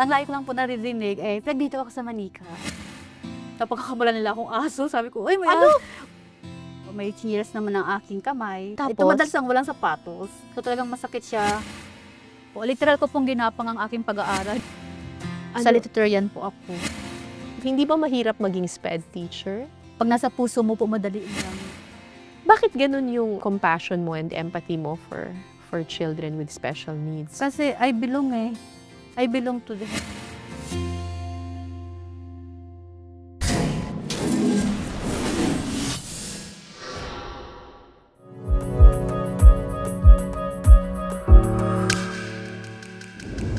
Ang layo ko lang po naririnig, dito ako sa Manika. Napagkakamala nila akong aso, sabi ko, may Ano? May chinelas naman ang aking kamay. Tapos? Ito madalas ang walang sapatos. So talagang masakit siya. Literal ko pong ginapang ang aking pag-aaral. Salutatorian po ako. Hindi ba mahirap maging SPED teacher? Pag nasa puso mo po, madali lang. Bakit ganun yung compassion mo and empathy mo for children with special needs? Kasi I belong I belong to them.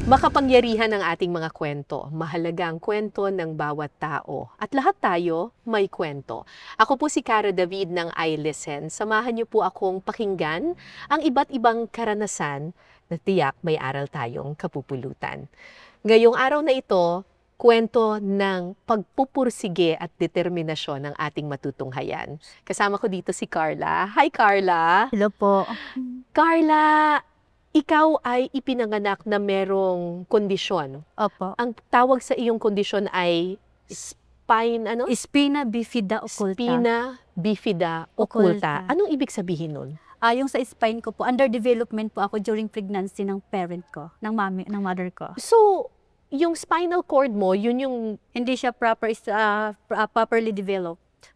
Makapangyarihan ang ating mga kwento. Mahalaga ang kwento ng bawat tao. At lahat tayo may kwento. Ako po si Cara David ng iListen. Samahan niyo po akong pakinggan ang iba't ibang karanasan na tiyak may aral tayong kapupulutan. Ngayong araw na ito, kwento ng pagpupursige at determinasyon ng ating matutunghayan. Kasama ko dito si Carla. Hi Carla! Hello po. Carla, ikaw ay ipinanganak na merong kondisyon. Opo. Ang tawag sa iyong kondisyon ay Spina bifida occulta. Spina bifida occulta. Anong ibig sabihin nun? Yung sa spine ko po, under development po ako during pregnancy ng parent ko, ng mother ko. So, yung spinal cord mo, yun yung... Hindi siya properly developed.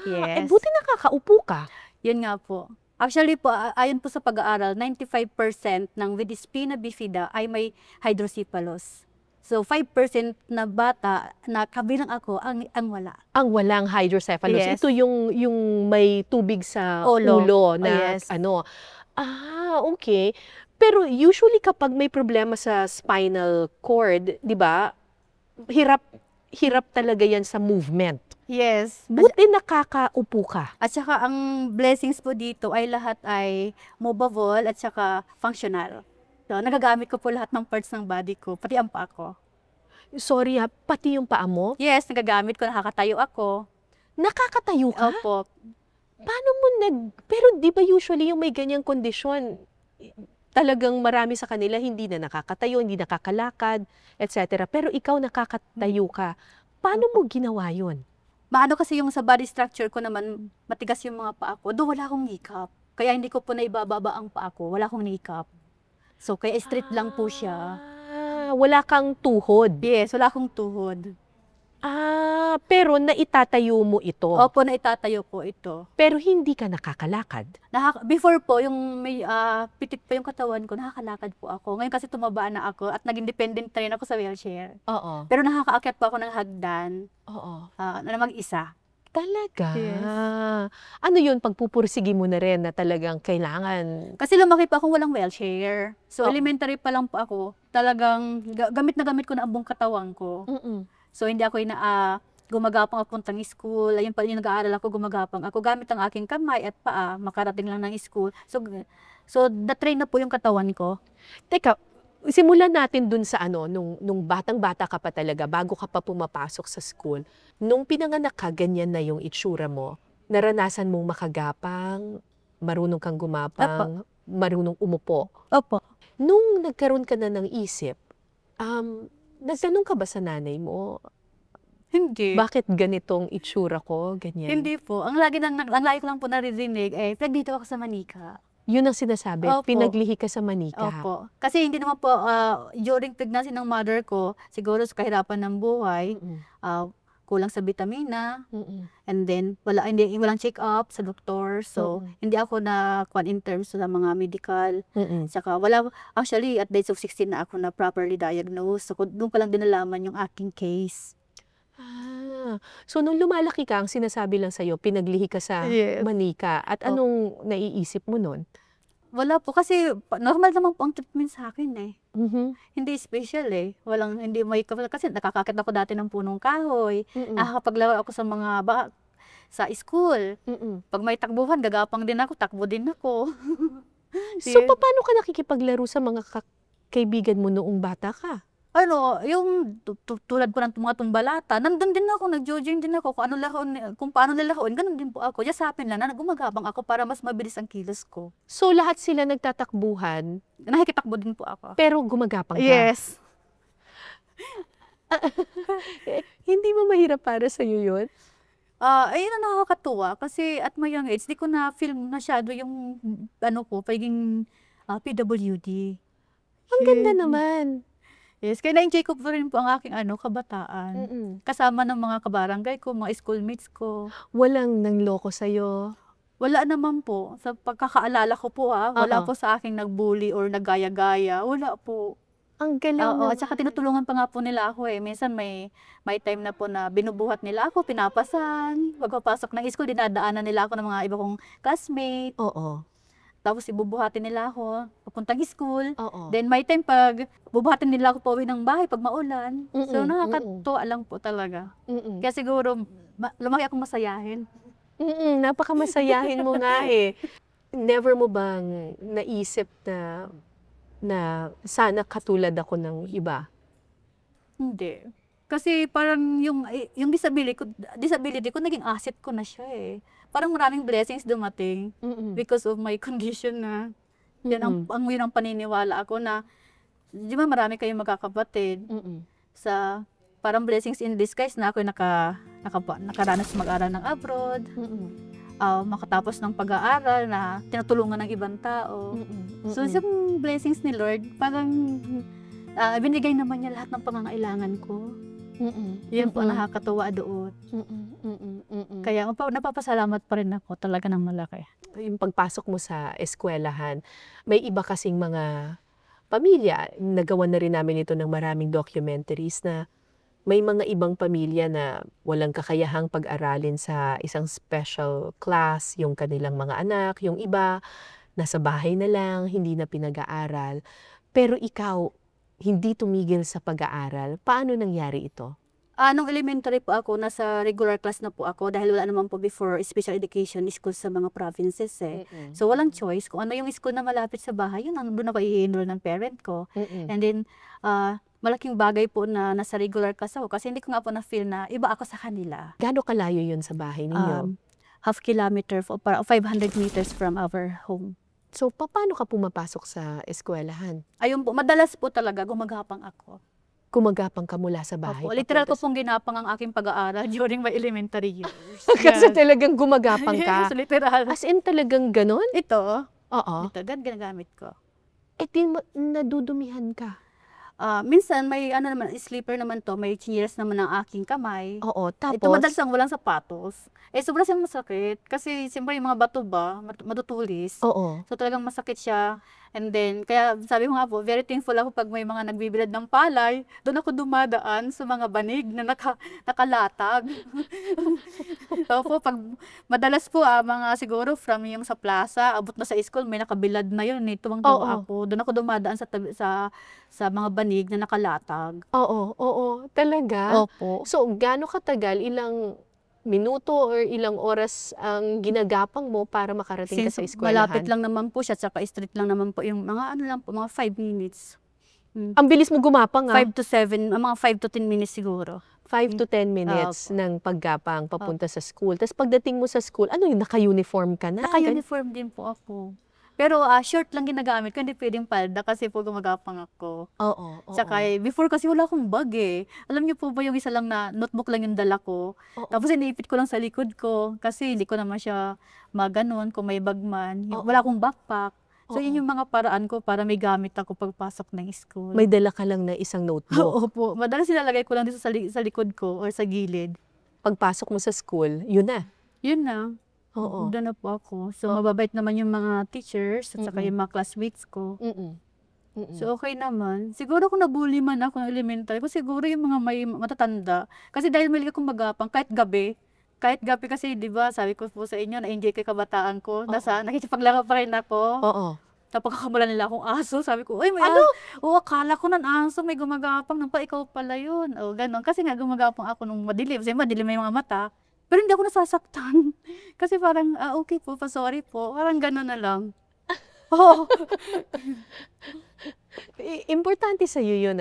Yes. Buti nakakaupo ka. Yun nga po. Actually po, ayon po sa pag-aaral, 95% ng with spina bifida ay may hydrocephalus. So 5% na bata na kabilang ako ang wala. Ang walang hydrocephalus. Yes. Ito yung may tubig sa ulo na yes. Okay. Pero usually kapag may problema sa spinal cord, 'di ba? Hirap talaga 'yan sa movement. Yes. Buti nakakaupo ka. At saka ang blessings po dito ay lahat ay movable at saka functional. So, nagagamit ko po lahat ng parts ng body ko, pati ang paa ko. Sorry pati yung paa mo? Yes, nagagamit ko, nakakatayo ako. Nakakatayo ka? Opo. Paano mo Pero di ba usually yung may ganyang kondisyon, talagang marami sa kanila hindi na nakakatayo, hindi nakakalakad, etc. Pero ikaw nakakatayo ka. Paano mo ginawa yun? Maano kasi yung sa body structure ko naman, matigas yung mga paa ko. Doon wala akong kneecap. Kaya hindi ko po naibababa ang paa ko. Wala akong kneecap. So, kaya straight lang po siya. Wala kang tuhod? Yes, wala akong tuhod. Pero naitatayo mo ito? Opo, naitatayo ko ito. Pero hindi ka nakakalakad? Before po, yung may pitit pa yung katawan ko, nakakalakad po ako. Ngayon kasi tumaba na ako at naging dependent na rin ako sa wheelchair. Oo. Pero nakakaakyat po ako ng hagdan. Oo. Na mag-isa. Talaga? Yes. Ano yun, pagpupursigi mo na rin na talagang kailangan? Kasi lumaki pa akong walang wheelchair. So, elementary pa lang po ako. Talagang gamit na gamit ko na ang buong katawan ko. So, hindi ako gumagapang ako puntang school. Ayun pa yung nag-aaral ako, gumagapang ako. Gamit ang aking kamay at paa, makarating lang ng school. So na-train na po yung katawan ko. Teka, simulan natin dun sa nung batang-bata ka pa talaga, bago ka pa pumapasok sa school. Nung pinanganak ka, ganyan na yung itsura mo. Naranasan mong makagapang, marunong kang gumapang, marunong umupo. Opo. Nung nagkaroon ka na ng isip, nagtanong ka ba sa nanay mo? Hindi. Bakit ganitong itsura ko? Ganyan? Hindi po. Ang lagi ko lang po naririnig, dito ako sa Manika. Yun ang sinasabi? Opo. Pinaglihi ka sa Manika? Opo. Kasi hindi naman po, during pregnancy ng mother ko, siguro sa kahirapan ng buhay, kulang sa vitamina, and then walang check-up sa doktor. So, hindi ako in terms sa mga medical. Saka actually, at the age of 16 na ako na properly diagnosed. So, doon ko lang din nalaman yung aking case. So nung lumalaki ka, ang sinasabi lang sa'yo, pinaglihi ka sa Manika. At anong naiisip mo nun? Wala po, kasi normal naman po ang treatment sa akin Hindi special hindi kasi nakakakit ako dati ng punong kahoy. Nakakapaglaro ako sa sa school. Pag may takbuhan, gagapang din ako, takbo din ako. So paano ka nakikipaglaro sa mga kaibigan mo noong bata ka? Yung tulad ko ng mga tumbalata, nandun din ako, nag-jogging din ako, kung paano lalahoin, ganun din po ako. Jasapin lang na gumagabang ako para mas mabilis ang kilos ko. So lahat sila nagtatakbuhan? Nakikitakbo din po ako. Pero gumagapang ka? Yes. Hindi ba mahirap para sa'yo yun? Ayun ang nakakatuwa kasi at my young age, di ko na-feel masyado yung ano ko, pagiging PWD. Ang ganda Yes. naman. Yes, kaya na-enjoy ko pa rin po ang aking kabataan. Mm. Kasama ng mga kabarangay ko, mga schoolmates ko. Walang nangloko sa'yo? Wala naman po. Sa pagkakaalala ko po wala Oo. po sa aking nag-bully or naggaya-gaya. Wala po. Ang galing Oo, naman. at saka tinutulungan pa nga po nila ako Minsan may time na po na binubuhat nila ako, pinapasan. Pagpapasok ng school, dinadaanan nila ako ng mga iba kong classmate. Oo. Tapos ibubuhatin nila ako papuntang school. Oo. Then may time pag bubuhatin nila ako pauwi ng bahay pag maulan. So nakakatuwa lang po talaga. Kaya siguro lumaki akong masayahin. Napakamasayahin mo nga eh. Never mo bang naisip na sana katulad ako ng iba? Hindi. Kasi parang yung disability ko naging asset ko na siya eh. Parang maraming blessings dumating because of my condition na yun ang paniniwala ako na di ba marami kayong magkakapatid sa parang blessings in disguise na ako nakaranas mag-aral ng abroad. Makatapos ng pag-aaral na tinutulungan ng ibang tao. So, yung blessings ni Lord, parang binigay naman niya lahat ng pangangailangan ko. Yun po ang nakakatuwa doon. Kaya napapasalamat pa rin ako talaga ng malaki. Yung pagpasok mo sa eskwelahan, may iba kasing mga pamilya, nagawa na rin namin ito ng maraming documentaries na may mga ibang pamilya na walang kakayahang pag-aralin sa isang special class, yung kanilang mga anak, yung iba, nasa bahay na lang, hindi na pinag-aaral. Pero ikaw, hindi tumigil sa pag-aaral. Paano nangyari ito? Nung elementary po ako, nasa regular class na po ako dahil wala naman po before special education school sa mga provinces eh. So walang choice. Kung ano yung school na malapit sa bahay, yun doon ako i-enroll ng parent ko. And then, malaking bagay po na nasa regular class ako kasi hindi ko nga po na-feel na iba ako sa kanila. Gaano kalayo yun sa bahay ninyo? Half kilometer, 500 meters from our home. So, paano ka pumapasok sa eskwelahan? Ayun po, madalas po talaga gumagapang ako. Gumagapang ka mula sa bahay? Opo, literal ko pong ginapang ang aking pag-aaral during my elementary years. Kasi talagang gumagapang ka? Yes, literal. As in talagang ganon? Ito, Ito, ginagamit ko. Nadudumihan ka? Minsan may slipper naman to, may chinelas naman ang aking kamay. Oo, tapos? Ito madalas lang walang sapatos. Sobrang siyang masakit. Kasi siyempre yung mga bato ba, matutulis. Oo. So talagang masakit siya. And then, kaya sabi mo nga po, very thankful ako pag may mga nagbibilad ng palay. Doon ako dumadaan sa mga banig na nakalatag. So po, madalas po mga siguro from yung sa plaza, abot na sa school, may nakabilad na yun. Tuwang-tuwa ako. Doon ako dumadaan sa mga banig na nakalatag. Oo, talaga? Opo. So, gaano katagal, ilang minuto or ilang oras ang ginagapang mo para makarating ka sa eskwelahan? Malapit lang naman po siya, tsaka street lang naman po yung mga mga 5 minutes. Ang bilis mo gumapang 5 to 7, mga 5 to 10 minutes siguro. 5 to 10 minutes ng paggapang papunta sa school. Tapos pagdating mo sa school, ano yung naka-uniform ka na? Naka-uniform din po ako. Pero short lang ginagamit ko, hindi pwedeng palda kasi po gumagapang ako. Oo. Tsaka before kasi wala akong bag eh. Alam niyo po ba yung isa lang na notebook lang yung dala ko? Tapos iniipit ko lang sa likod ko kasi hindi ko naman siya maganon kung may bag man. Wala akong backpack. So yun yung mga paraan ko para may gamit ako pagpasok ng school. May dala ka lang na isang notebook? Opo. Madalas nilalagay ko lang dito sa likod ko or sa gilid. Pagpasok mo sa school, yun na? Yun na. Oo. Doon na po ako. So, mababait naman yung mga teachers at saka yung mga classmates ko. So, okay naman. Siguro kung nabully man ako ng elementary, ko siguro yung mga may matatanda. Kasi dahil mahilig akong magapang, kahit gabi kasi, di ba, sabi ko po sa inyo, na-enjoy ko yung kabataan ko. Nakikipaglaro pa rin ako. Tapos kakamula nila akong aso. Sabi ko, may akala ko ng aso, may gumagapang. Nang pa, ikaw pala yun. Ganon. Kasi nga, gumagapang ako nung madilim. Kasi madilim may mga mata. Pero hindi ako nasasaktan. Kasi parang, okay po, sorry po. Parang gano'n na lang. Importante sa'yo yun,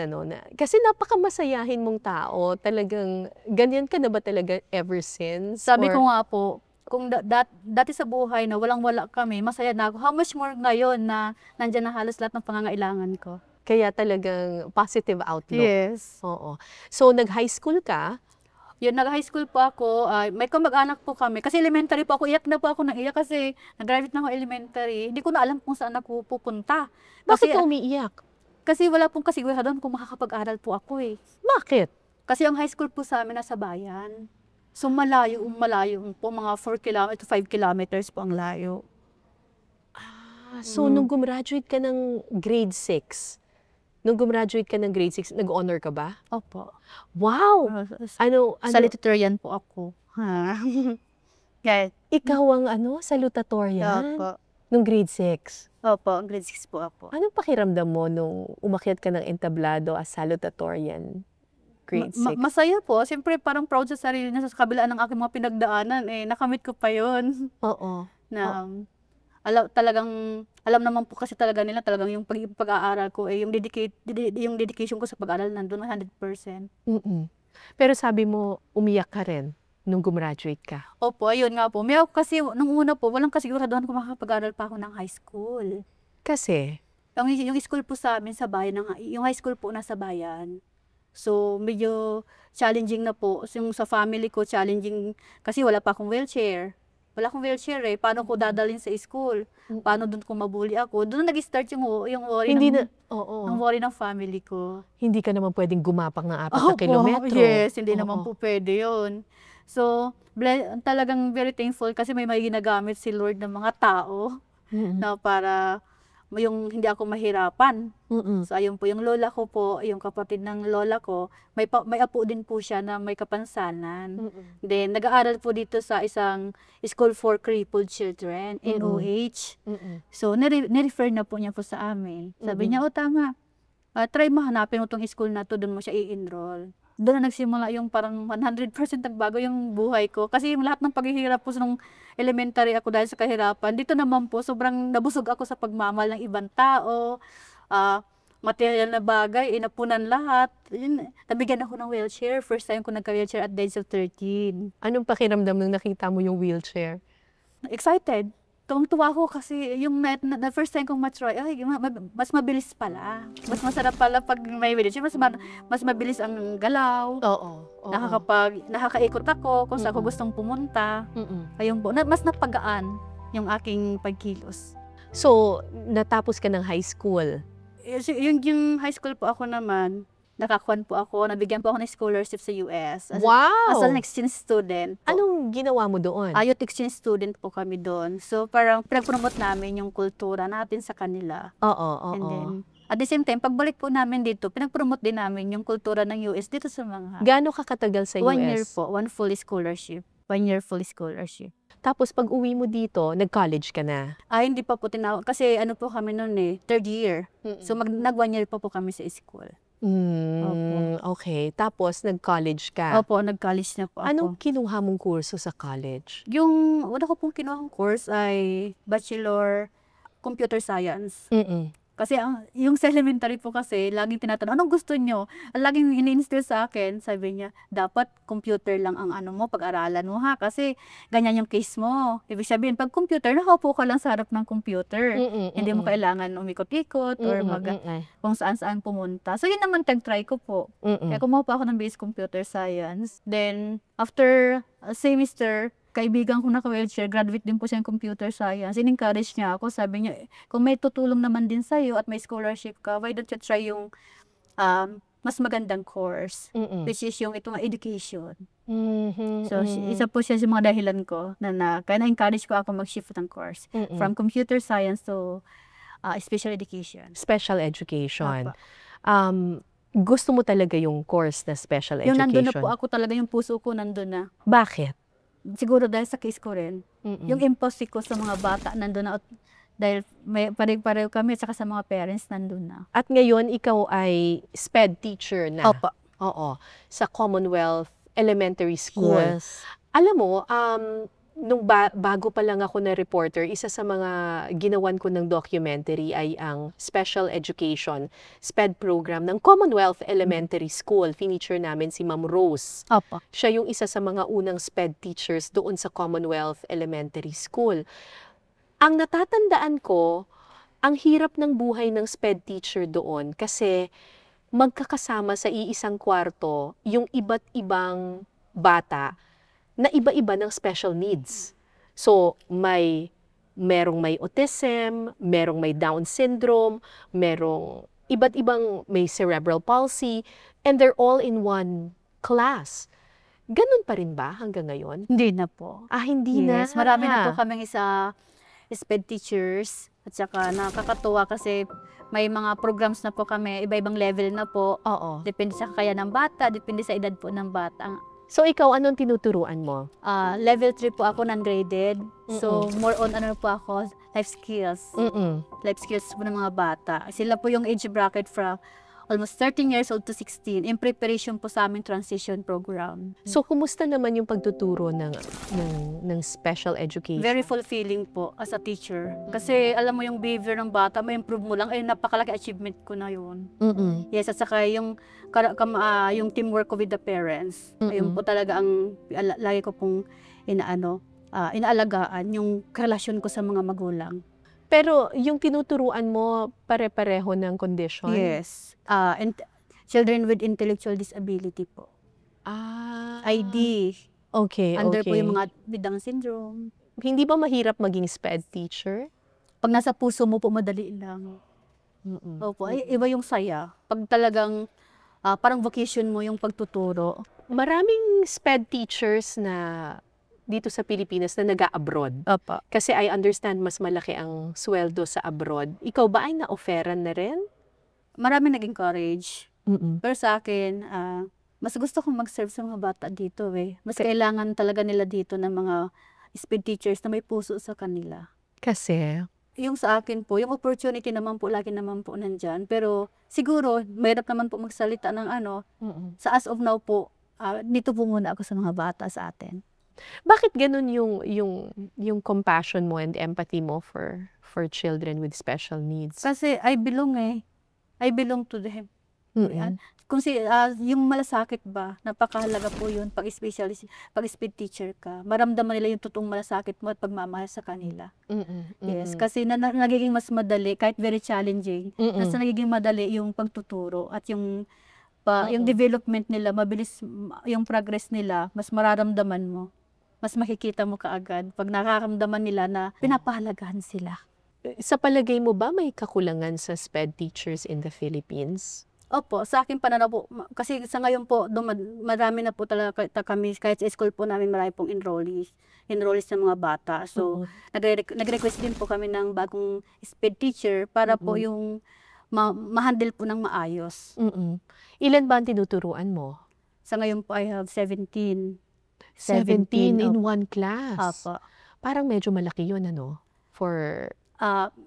kasi napakamasayahin mong tao. Talagang, ganyan ka na ba talaga ever since? Sabi ko nga po, kung dati sa buhay na walang-wala kami, masaya na ako. How much more ngayon na nandyan na halos lahat ng pangangailangan ko. Kaya talagang positive outlook. Yes. Oo. So, nag-high school ka? Yun, nag-high school po ako. May kamag-anak po kami. Kasi elementary po ako. Iyak na po ako ng iyak kasi nag-graduate na ako elementary. Hindi ko na alam kung saan ako pupunta. Bakit Kasi, ka umiiyak? kasi wala pong kasiguraduhan kung makakapag-aral po ako eh. Bakit? Kasi ang high school po sa amin nasa bayan. So malayo po, mga 4 kilometers, 5 kilometers po ang layo. So, nung gumraduate ka ng grade 6, nag-honor ka ba? Opo. Wow! Ano? Salutatorian po ako. Yes. Ikaw ang salutatorian? Opo. Nung grade 6? Opo, grade 6 po ako. Anong pakiramdam mo nung umakyat ka ng entablado as salutatorian? Grade 6? Masaya po. Siyempre, parang proud sa sarili na sa kabilaan ng aking mga pinagdaanan. Nakamit ko pa yun. Oo. Alam naman po kasi talaga nila talagang yung pag-aaral ko yung dedication ko sa pag-aaral nandun 100%. Pero sabi mo umiyak ka rin nung gumraduate ka. Opo, ayun nga po. May kasi nung una po walang kasiguraduhan kung makakapag-aral pa ako ng high school. Kasi yung school po sa amin sa bayan, yung high school po nasa bayan. So medyo challenging na po. Yung sa family ko challenging kasi wala pa akong wheelchair. Wala akong wheelchair Paano ko dadalhin sa school? Paano doon ko mabuli ako? Doon nag-start yung worry ng worry ng family ko. Hindi ka naman pwedeng gumapak ng 4 na kilometro. Yes, hindi naman po pwede yun. So, talagang very thankful kasi may ginagamit si Lord ng mga tao na para yung hindi ako mahirapan. So, ayun po, yung lola ko po, yung kapatid ng lola ko, may apo din po siya na may kapansanan. Then, nag-aaral po dito sa isang school for crippled children, NOH. So, nirefer na po niya po sa amin. Sabi niya, tama, try mo hanapin mo tong school na to, doon mo siya i-enroll. Doon na nagsimula yung parang 100% nagbago yung buhay ko. Kasi yung lahat ng paghihirap po nung elementary ako dahil sa kahirapan, dito naman po sobrang nabusog ako sa pagmamahal ng ibang tao, material na bagay, inapunan lahat. Nabigyan ako ng wheelchair. First time ko nagka-wheelchair at the age of 13. Anong pakiramdam nung nakita mo yung wheelchair? Excited. Tuwang-tuwa ako kasi yung na first time kong matry, mas mabilis pala. Mas masarap pala pag may wheelchair. Mas mabilis ang galaw. Oo. Nakakaikot ako kung saan ako gustong pumunta. Ayun po, mas napagaan yung aking pagkilos. So, natapos ka ng high school? Yung high school po ako naman, nakakuan po ako, nabigyan po ako ng scholarship sa US. Wow! As an exchange student po. Anong ginawa mo doon? Youth exchange student po kami doon. So parang pinag-promote namin yung kultura natin sa kanila. And then, at the same time, pagbalik po namin dito, pinag-promote din namin yung kultura ng US dito sa mga... Gaano ka katagal sa US? 1 year po, 1 full scholarship. 1 year full scholarship. Tapos pag uwi mo dito, nag-college ka na? Hindi pa po tinawag. Kasi ano po kami noon 3rd year. So nag 1 year pa po kami sa school. Okay. Tapos, nag-college ka? Opo, nag-college na po ako. Anong kinuha mong kurso sa college? Yung una ko pong kinuhang course ay Bachelor Computer Science. Kasi yung sa elementary po kasi, laging tinatanong, anong gusto nyo? Laging ini-instill sa akin, sabi niya, dapat computer lang ang pag-aralan mo ha. Kasi ganyan yung case mo. Ibig sabihin, pag computer, nakaupo ka lang sa harap ng computer. Hindi mo kailangan umikot-ikot or kung saan-saan pumunta. So yun naman tag-try ko po. Kaya kumuha pa ako ng basic computer science. Then, after a semester, kaibigan ko naka-wheelchair, graduate din po siya ng computer science. In-encourage niya ako, sabi niya, kung may tutulong naman din sa'yo at may scholarship ka, why don't you try yung mas magandang course, which is yung itong education. So, isa po siya sa mga dahilan ko na kaya na-encourage ko ako mag-shift ng course from computer science to special education. Special education. Gusto mo talaga yung course na special education? Yung nandun na po ako talaga, yung puso ko nandun na. Bakit? Siguro dahil sa case ko rin. Yung impulse ko sa mga bata nandun na. Dahil pareho kami at saka sa mga parents nandun na. At ngayon, ikaw ay SPED teacher na. Opo. Oo. Sa Commonwealth Elementary School. Yes. Alam mo, nung bago pa lang ako na reporter, isa sa mga ginawan ko ng documentary ay ang Special Education SPED program ng Commonwealth Elementary School. Feature namin si Ma'am Rose. Opo. Siya yung isa sa mga unang SPED teachers doon sa Commonwealth Elementary School. Ang natatandaan ko, ang hirap ng buhay ng SPED teacher doon kasi magkakasama sa iisang kwarto yung iba't ibang bata na iba-iba ng special needs. So, merong may autism, merong may Down syndrome, merong iba't ibang may cerebral palsy, and they're all in one class. Ganun pa rin ba hanggang ngayon? Hindi na po. Hindi na. Yes, marami na po kaming SPED teachers. At saka nakakatuwa kasi may mga programs na po kami, iba-ibang level na po. Oo. Depende sa kaya ng bata, depende sa edad po ng bata. So, ikaw, anong tinuturuan mo? Level 3 po ako, non-graded. So, more on po ako, life skills. Life skills po ng mga bata. Sila po yung age bracket from almost 13 years old to 16 in preparation po sa aming transition program. So, kumusta naman yung pagtuturo ng special education? Very fulfilling po as a teacher. Kasi alam mo yung behavior ng bata, may improve mo lang, ay napakalaki achievement ko na yun. Yes, at saka yung teamwork ko with the parents. Ayun po talaga ang lagi ko pong inaalagaan yung relasyon ko sa mga magulang. Pero yung tinuturuan mo, pare-pareho ng condition? Yes. And children with intellectual disability po. ID. Okay, Under po yung mga with Down syndrome. Hindi ba mahirap maging SPED teacher? Pag nasa puso mo po, madali lang. Opo, iba yung saya. Pag talagang parang vocation mo yung pagtuturo. Maraming SPED teachers na dito sa Pilipinas na nag-a-abroad. Opo. Kasi I understand mas malaki ang sweldo sa abroad. Ikaw ba ay na-offeran na rin? Marami nag-encourage. Pero sa akin, mas gusto kong mag-serve sa mga bata dito Mas kailangan talaga nila dito ng mga SPED teachers na may puso sa kanila. Kasi? Yung sa akin po, yung opportunity naman po, lagi naman po nandyan. Pero siguro, mahirap naman po magsalita ng Sa as of now po, dito po muna ako sa mga bata sa atin. Bakit ganun yung compassion mo and empathy mo for children with special needs? Kasi I belong to them. Kung yung malasakit ba, napakahalaga po yun pag SPED teacher ka. Maramdaman nila yung totoong malasakit mo at pagmamahal sa kanila. Yes, kasi nagiging mas madali, kahit very challenging, nagiging madali yung pagtuturo at yung development nila, mabilis yung progress nila, mas mararamdaman mo. Mas makikita mo kaagad pag nakaramdaman nila na pinapahalagahan sila. Sa palagay mo ba may kakulangan sa SPED teachers in the Philippines? Opo, sa akin pananaw po, kasi sa ngayon po, marami na po talaga kami, kahit sa school po namin marami pong enrollees ng mga bata. So, nag-request din po kami ng bagong SPED teacher para po yung ma-handle po ng maayos. Ilan ba ang tinuturuan mo? Sa ngayon po, I have 17. 17 in one class? Apo. Parang medyo malaki yun,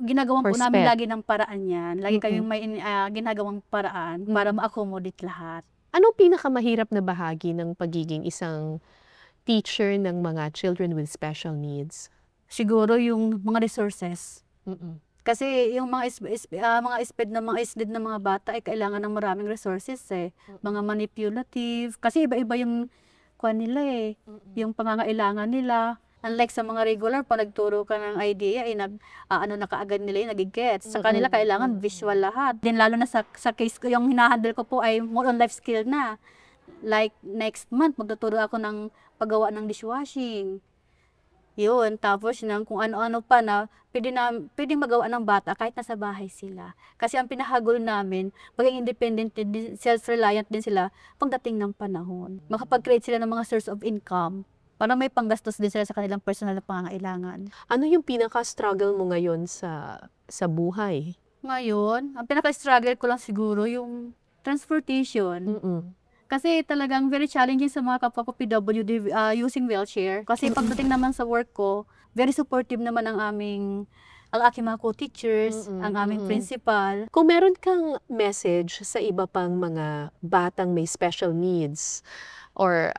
Ginagawan po namin lagi ng paraan yan. Lagi kaming may ginagawang paraan para ma-accommodate lahat. Anong pinakamahirap na bahagi ng pagiging isang teacher ng mga children with special needs? Siguro yung mga resources. Kasi yung mga SPED na mga bata ay kailangan ng maraming resources Mga manipulative. Kasi iba-iba yung nila yung pangangailangan nila. Unlike sa mga regular, pag nagturo ka ng idea, na kaagad nila yung nagigets. Sa kanila, kailangan visual lahat. Then lalo na sa case ko, yung hinahandle ko po ay more on life skill na. Like next month, magtuturo ako ng paggawa ng dishwashing. Yun, tapos kung ano-ano pa na pwedeng magawa ng bata kahit nasa bahay sila. Kasi ang pinahagol namin, maging independent din, self-reliant din sila pagdating ng panahon. Makapag-create sila ng mga source of income. Para may panggastos din sila sa kanilang personal na pangangailangan. Ano yung pinaka-struggle mo ngayon sa buhay? Ngayon, ang pinaka-struggle ko lang siguro yung transportation. Kasi talagang very challenging sa mga kapwa ko PWD using wheelchair. Kasi pagdating naman sa work ko, very supportive naman ang aking mga co-teachers, ang aming principal. Kung meron kang message sa iba pang mga batang may special needs, or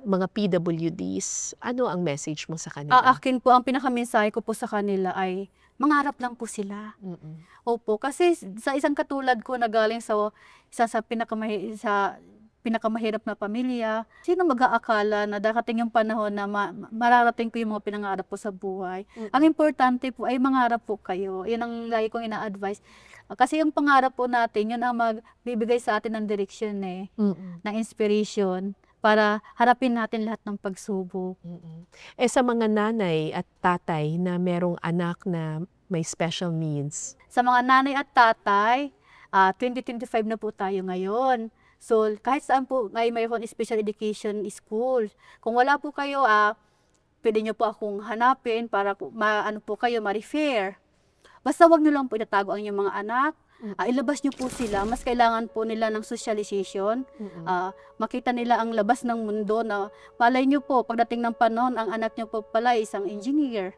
mga PWDs, ano ang message mo sa kanila? Akin po, ang pinakamensahe ko po sa kanila ay mangarap lang po sila. Opo, kasi sa isang katulad ko na galing sa pinakamahirap na pamilya. Sino mag-aakala na darating yung panahon na mararating ko yung mga pinangarap po sa buhay? Ang importante po ay mangarap po kayo. Yun ang lagi kong ina-advise. Kasi yung pangarap po natin, yun ang magbibigay sa atin ng direksyon ng inspiration para harapin natin lahat ng pagsubok. Sa mga nanay at tatay na merong anak na may special needs. Sa mga nanay at tatay, 2025 na po tayo ngayon. So, kahit saan po mayroon special education school. Kung wala po kayo, pwede nyo po akong hanapin para ma-refer. Basta wag nyo lang po itatago ang inyong mga anak. Ilabas nyo po sila. Mas kailangan po nila ng socialization. Makita nila ang labas ng mundo na malay nyo po, pagdating ng panahon, ang anak nyo po pala isang engineer,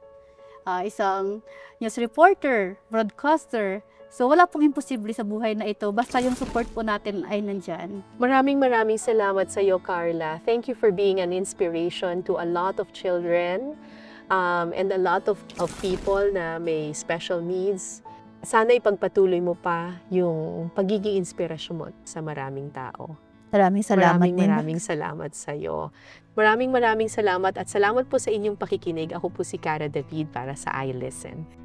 isang news reporter, broadcaster. So, wala pong imposible sa buhay na ito. Basta yung support po natin ay nandyan. Maraming salamat sa iyo, Carla. Thank you for being an inspiration to a lot of children and a lot of people na may special needs. Sana ipagpatuloy mo pa yung pagiging inspirasyon mo sa maraming tao. Maraming salamat sa iyo. Maraming salamat at salamat po sa inyong pakikinig. Ako po si Cara David para sa iListen.